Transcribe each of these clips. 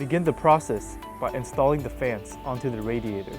Begin the process by installing the fans onto the radiator.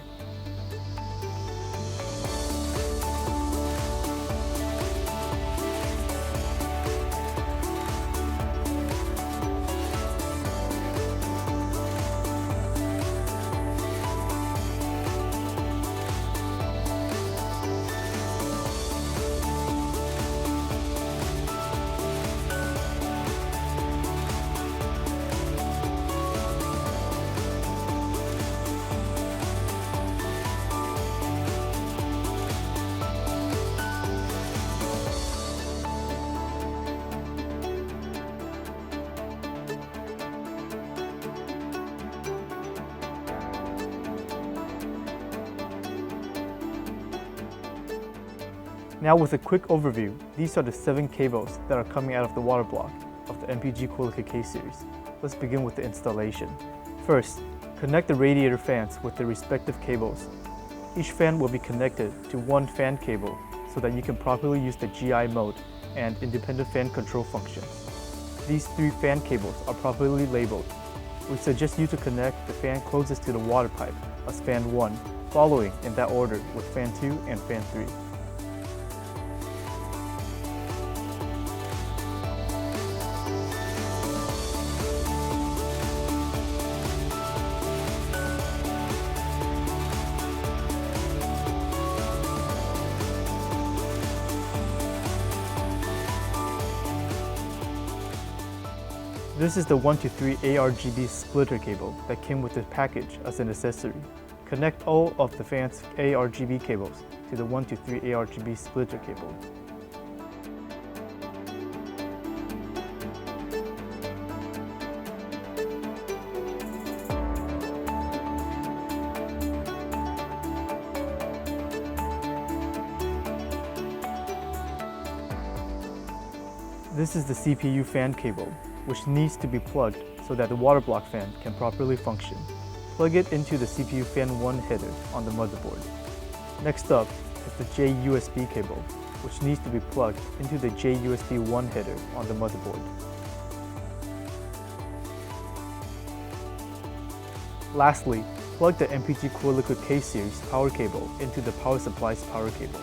Now with a quick overview, these are the 7 cables that are coming out of the water block of the MPG CORELIQUID K Series. Let's begin with the installation. First, connect the radiator fans with their respective cables. Each fan will be connected to one fan cable so that you can properly use the GI mode and independent fan control functions. These 3 fan cables are properly labeled. We suggest you to connect the fan closest to the water pipe as fan 1, following in that order with fan 2 and fan 3. This is the 1 to 3 ARGB splitter cable that came with the package as an accessory. Connect all of the fan's ARGB cables to the 1 to 3 ARGB splitter cable. This is the CPU fan cable, which needs to be plugged so that the water block fan can properly function. Plug it into the CPU fan 1 header on the motherboard. Next up is the JUSB cable, which needs to be plugged into the JUSB 1 header on the motherboard. Lastly, plug the MPG CORELIQUID K Series power cable into the power supply's power cable.